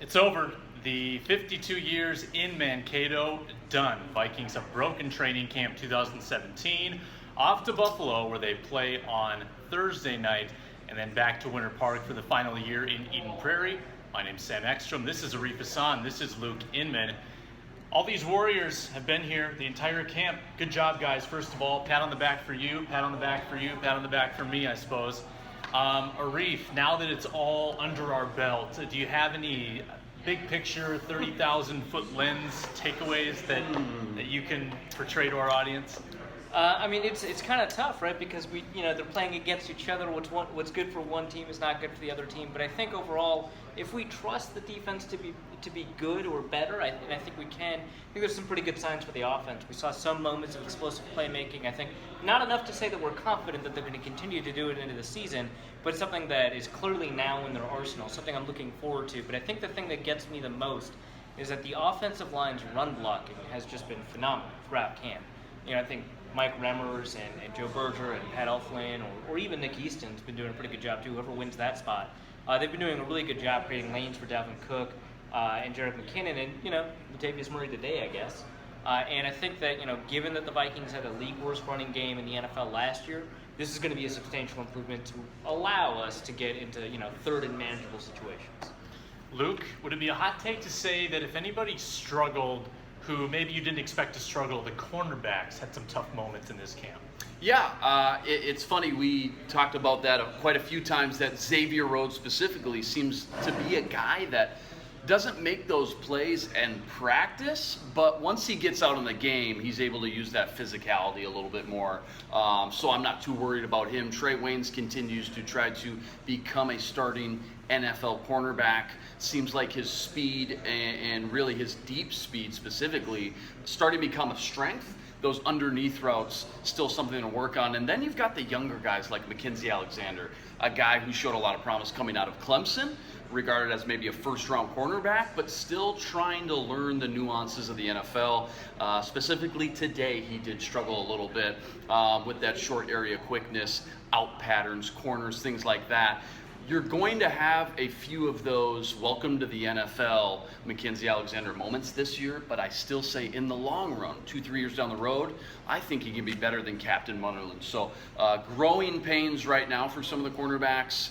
It's over. The 52 years in Mankato, done. Vikings have broken training camp 2017, off to Buffalo where they play on Thursday night, and then back to Winter Park for the final year in Eden Prairie. My name's Sam Ekstrom. This is Arif Hasan. This is Luke Inman. All these Warriors have been here the entire camp. Good job, guys. First of all, pat on the back for you, pat on the back for you, pat on the back for me, I suppose. Arif, now that it's all under our belt, do you have any big picture, 30,000-foot lens takeaways that you can portray to our audience? I mean, it's kind of tough, right? Because they're playing against each other. What's good for one team is not good for the other team. But I think overall, if we trust the defense to be good or better, and I think we can. I think there's some pretty good signs for the offense. We saw some moments of explosive playmaking. I think not enough to say that we're confident that they're going to continue to do it into the season, but something that is clearly now in their arsenal. Something I'm looking forward to. But I think the thing that gets me the most is that the offensive line's run blocking has just been phenomenal throughout camp. I think Mike Remmers and Joe Berger and Pat Elflin or even Nick Easton's been doing a pretty good job too, whoever wins that spot. They've been doing a really good job creating lanes for Dalvin Cook and Jared McKinnon and, Latavius Murray today, I guess. And I think that, given that the Vikings had a league worst running game in the NFL last year, this is going to be a substantial improvement to allow us to get into, third and manageable situations. Luke, would it be a hot take to say that if anybody struggled who maybe you didn't expect to struggle, the cornerbacks had some tough moments in this camp? Yeah, it's funny. We talked about that quite a few times, that Xavier Rhodes specifically seems to be a guy that doesn't make those plays in practice, but once he gets out in the game, he's able to use that physicality a little bit more. So I'm not too worried about him. Trey Waynes continues to try to become a starting NFL cornerback. Seems like his speed and really his deep speed specifically starting to become a strength. Those underneath routes, still something to work on. And then you've got the younger guys like Mackenzie Alexander, a guy who showed a lot of promise coming out of Clemson, regarded as maybe a first-round cornerback, but still trying to learn the nuances of the NFL. Specifically today, he did struggle a little bit with that short area quickness, out patterns, corners, things like that. You're going to have a few of those welcome to the NFL Mackenzie Alexander moments this year, but I still say in the long run, 2-3 years down the road, I think he can be better than Captain Munnerlyn. So growing pains right now for some of the cornerbacks.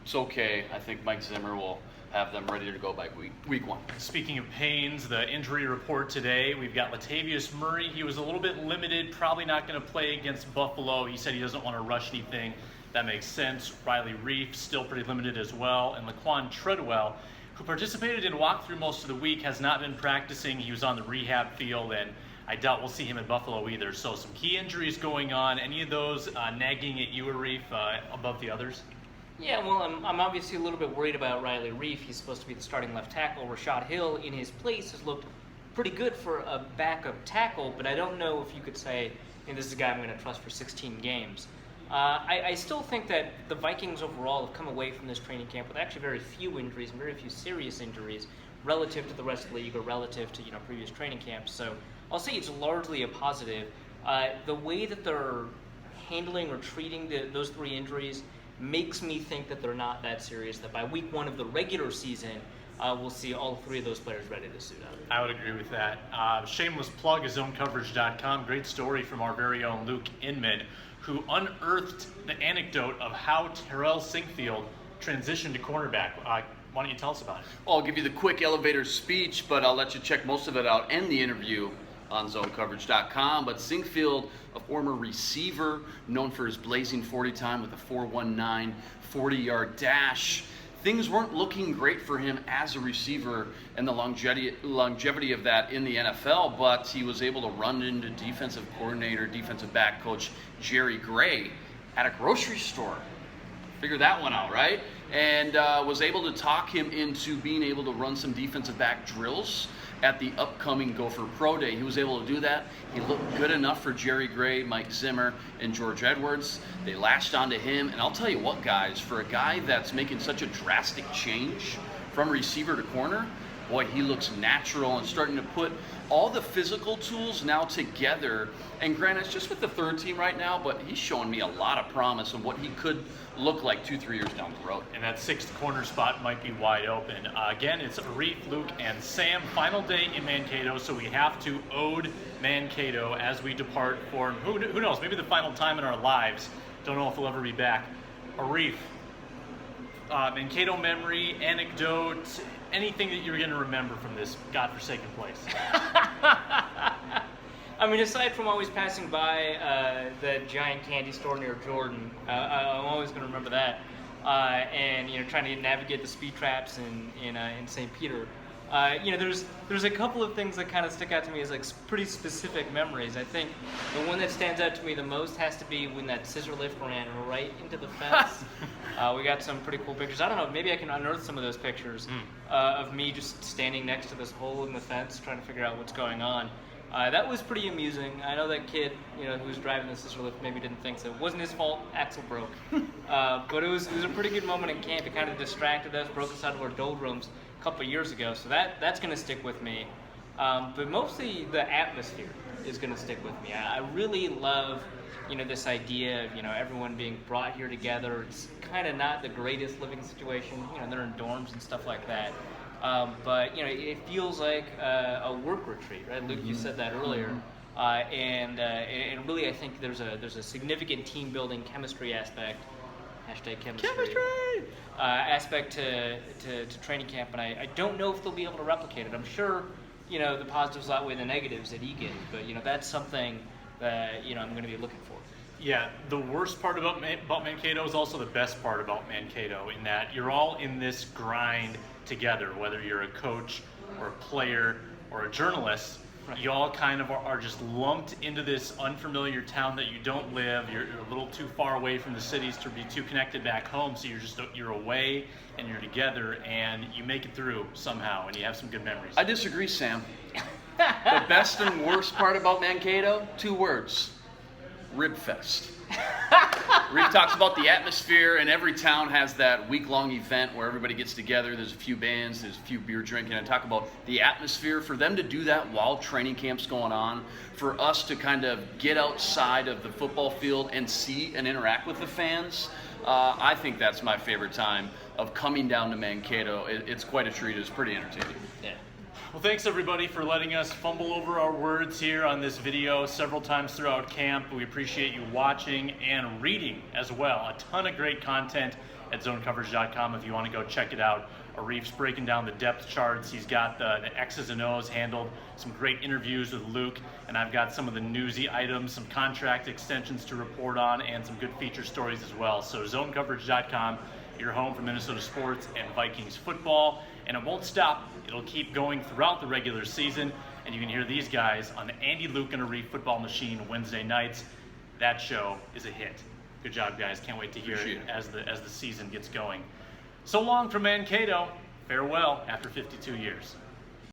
It's okay. I think Mike Zimmer will have them ready to go by week one. Speaking of pains, the injury report today, we've got Latavius Murray. He was a little bit limited, probably not going to play against Buffalo. He said he doesn't want to rush anything. That makes sense. Riley Reif, still pretty limited as well. And Laquan Treadwell, who participated in walkthrough most of the week, has not been practicing. He was on the rehab field, and I doubt we'll see him in Buffalo either. So some key injuries going on. Any of those nagging at you, Arif, above the others? Yeah, well, I'm obviously a little bit worried about Riley Reif. He's supposed to be the starting left tackle. Rashad Hill, in his place, has looked pretty good for a backup tackle, but I don't know if you could say, this is a guy I'm going to trust for 16 games. I still think that the Vikings overall have come away from this training camp with actually very few injuries and very few serious injuries relative to the rest of the league or relative to previous training camps. So I'll say it's largely a positive. The way that they're handling or treating those three injuries makes me think that they're not that serious, that by week one of the regular season, we'll see all three of those players ready to suit up. I would agree with that. Shameless plug is ZoneCoverage.com. Great story from our very own Luke Inman, who unearthed the anecdote of how Terrell Sinquefield transitioned to cornerback. Why don't you tell us about it? Well, I'll give you the quick elevator speech, but I'll let you check most of it out and the interview on ZoneCoverage.com. But Sinquefield, a former receiver, known for his blazing 40 time with a 4.19 40-yard dash. Things weren't looking great for him as a receiver and the longevity of that in the NFL, but he was able to run into defensive coordinator, defensive back coach Jerry Gray at a grocery store. Figure that one out, right? And was able to talk him into being able to run some defensive back drills at the upcoming Gopher Pro Day. He was able to do that. He looked good enough for Jerry Gray, Mike Zimmer, and George Edwards. They latched onto him. And I'll tell you what, guys, for a guy that's making such a drastic change from receiver to corner, boy, he looks natural and starting to put all the physical tools now together. And granted, it's just with the third team right now, but he's showing me a lot of promise of what he could look like 2-3 years down the road. And that sixth corner spot might be wide open. Again, it's Arif, Luke, and Sam. Final day in Mankato, so we have to ode Mankato as we depart for, who knows, maybe the final time in our lives. Don't know if we'll ever be back. Arif, Mankato memory, anecdote, anything that you're going to remember from this godforsaken place. I mean, aside from always passing by the giant candy store near Jordan, I'm always going to remember that. And trying to navigate the speed traps in St. Peter. There's a couple of things that kind of stick out to me as like pretty specific memories. I think the one that stands out to me the most has to be when that scissor lift ran right into the fence. We got some pretty cool pictures. I don't know, maybe I can unearth some of those pictures of me just standing next to this hole in the fence trying to figure out what's going on. That was pretty amusing. I know that kid, who was driving the scissor lift maybe didn't think so. It wasn't his fault, axle broke. But it was a pretty good moment in camp. It kind of distracted us, broke us out of our doldrums a couple of years ago. So that's going to stick with me. But mostly the atmosphere is going to stick with me. I really love, this idea of, everyone being brought here together. It's kind of not the greatest living situation. They're in dorms and stuff like that. But it feels like a work retreat, right? Luke, you said that earlier, and really, I think there's a significant team building chemistry aspect. #chemistry. Aspect to training camp, and I don't know if they'll be able to replicate it. I'm sure the positives outweigh the negatives at Egan, but that's something that I'm going to be looking for. Yeah, the worst part about Mankato is also the best part about Mankato, in that you're all in this grind together, whether you're a coach or a player or a journalist. Right. You all kind of are just lumped into this unfamiliar town that you don't live. You're a little too far away from the cities to be too connected back home, so you're away and you're together and you make it through somehow and you have some good memories. I disagree, Sam. The best and worst part about Mankato, 2 words: Ribfest. Reed talks about the atmosphere, and every town has that week-long event where everybody gets together. There's a few bands, there's a few beer drinking. I talk about the atmosphere. For them to do that while training camp's going on, for us to kind of get outside of the football field and see and interact with the fans, I think that's my favorite time of coming down to Mankato. It's quite a treat. It's pretty entertaining. Yeah. Well, thanks everybody for letting us fumble over our words here on this video several times throughout camp. We appreciate you watching and reading as well. A ton of great content at zonecoverage.com if you want to go check it out. Arif's breaking down the depth charts. He's got the X's and O's handled, some great interviews with Luke, and I've got some of the newsy items, some contract extensions to report on, and some good feature stories as well. So zonecoverage.com, your home for Minnesota sports and Vikings football. And it won't stop. It'll keep going throughout the regular season. And you can hear these guys on the Andy, Luke, and Arif Football Machine Wednesday nights. That show is a hit. Good job, guys. Can't wait to hear it as the season gets going. So long from Mankato. Farewell after 52 years.